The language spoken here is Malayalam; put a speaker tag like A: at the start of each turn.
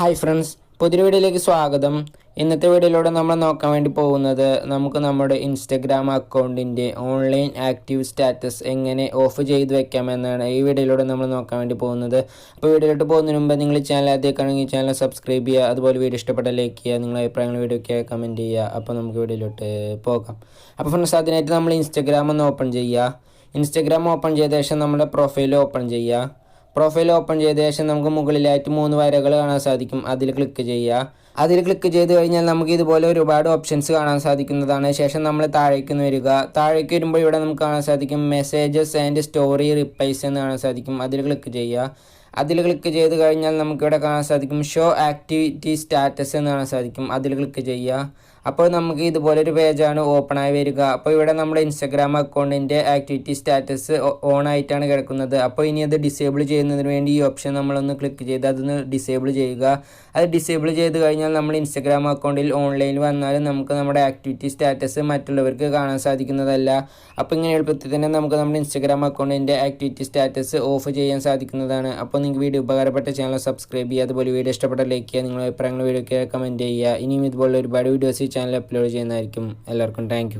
A: ഹായ് ഫ്രണ്ട്സ്, പുതിയ വീഡിയോയിലേക്ക് സ്വാഗതം. ഇന്നത്തെ വീഡിയോയിലൂടെ നമ്മൾ നോക്കാൻ വേണ്ടി പോകുന്നത് നമുക്ക് നമ്മുടെ ഇൻസ്റ്റഗ്രാം അക്കൗണ്ടിൻ്റെ ഓൺലൈൻ ആക്റ്റീവ് സ്റ്റാറ്റസ് എങ്ങനെ ഓഫ് ചെയ്ത് വെക്കാമെന്നാണ് ഈ വീഡിയോയിലൂടെ നമ്മൾ നോക്കാൻ വേണ്ടി പോകുന്നത്. അപ്പോൾ വീഡിയോയിലോട്ട് പോകുന്നതിന് മുമ്പ് നിങ്ങൾ ചാനൽ ആദ്യമാണെങ്കിൽ ചാനൽ സബ്സ്ക്രൈബ് ചെയ്യുക, അതുപോലെ വീഡിയോ ഇഷ്ടപ്പെട്ട ലൈക്ക് ചെയ്യുക, നിങ്ങളുടെ അഭിപ്രായങ്ങൾ വീഡിയോയ്ക്ക് കമൻറ്റ് ചെയ്യുക. അപ്പോൾ നമുക്ക് വീഡിയോയിലോട്ട് പോകാം. അപ്പോൾ ഫ്രണ്ട്സ്, അതിനായിട്ട് നമ്മൾ ഇൻസ്റ്റഗ്രാം ഒന്ന് ഓപ്പൺ ചെയ്യുക. ഇൻസ്റ്റഗ്രാം ഓപ്പൺ ചെയ്ത ശേഷം നമ്മുടെ പ്രൊഫൈൽ ഓപ്പൺ ചെയ്യുക. പ്രൊഫൈൽ ഓപ്പൺ ചെയ്ത ശേഷം നമുക്ക് മുകളിലായിട്ട് 3 വരകൾ കാണാൻ സാധിക്കും. അതിൽ ക്ലിക്ക് ചെയ്യുക. അതിൽ ക്ലിക്ക് ചെയ്ത് കഴിഞ്ഞാൽ നമുക്ക് ഇതുപോലെ ഒരുപാട് ഓപ്ഷൻസ് കാണാൻ സാധിക്കുന്നതാണ്. ശേഷം നമ്മൾ താഴേക്ക് വരിക. താഴേക്ക് വരുമ്പോൾ ഇവിടെ നമുക്ക് കാണാൻ സാധിക്കും മെസ്സേജസ് ആൻഡ് സ്റ്റോറി റിപ്ലൈസ് എന്ന് കാണാൻ സാധിക്കും. അതിൽ ക്ലിക്ക് ചെയ്യുക. അതിൽ ക്ലിക്ക് ചെയ്ത് കഴിഞ്ഞാൽ നമുക്കിവിടെ കാണാൻ സാധിക്കും ഷോ ആക്ടിവിറ്റി സ്റ്റാറ്റസ് എന്ന് കാണാൻ സാധിക്കും. അതിൽ ക്ലിക്ക് ചെയ്യുക. അപ്പോൾ നമുക്ക് ഇതുപോലൊരു പേജാണ് ഓപ്പണായി വരിക. അപ്പോൾ ഇവിടെ നമ്മുടെ ഇൻസ്റ്റഗ്രാം അക്കൗണ്ടിൻ്റെ ആക്ടിവിറ്റി സ്റ്റാറ്റസ് ഓൺ ആയിട്ടാണ് കിടക്കുന്നത്. അപ്പോൾ ഇനി അത് ഡിസേബിൾ ചെയ്യുന്നതിന് വേണ്ടി ഈ ഓപ്ഷൻ നമ്മളൊന്ന് ക്ലിക്ക് ചെയ്ത് അതൊന്ന് ഡിസേബിൾ ചെയ്യുക. അത് ഡിസേബിൾ ചെയ്ത് കഴിഞ്ഞാൽ നമ്മൾ ഇൻസ്റ്റഗ്രാം അക്കൗണ്ടിൽ ഓൺലൈനിൽ വന്നാലും നമുക്ക് നമ്മുടെ ആക്ടിവിറ്റി സ്റ്റാറ്റസ് മറ്റുള്ളവർക്ക് കാണാൻ സാധിക്കുന്നതല്ല. അപ്പോൾ ഇങ്ങനെ എളുപ്പത്തിൽ തന്നെ നമുക്ക് നമ്മുടെ ഇൻസ്റ്റഗ്രാം അക്കൗണ്ടിൻ്റെ ആക്ടിവിറ്റി സ്റ്റാറ്റസ് ഓഫ് ചെയ്യാൻ സാധിക്കുന്നതാണ്. അപ്പോൾ നിങ്ങൾക്ക് വീഡിയോ ഉപകാരപ്പെട്ട ചാനൽ സബ്സ്ക്രൈബ് ചെയ്യുക, അതുപോലെ വീഡിയോ ഇഷ്ടപ്പെട്ട ലൈക്ക് ചെയ്യുക, നിങ്ങളുടെ അഭിപ്രായങ്ങൾ വീഡിയോയ്ക്ക് കമൻറ്റ് ചെയ്യുക. ഇനിയും ഇതുപോലെ ഒരുപാട് വീഡിയോസ് ചാനൽ അപ്ലോഡ് ചെയ്യുന്നതായിരിക്കും. എല്ലാവർക്കും താങ്ക് യു.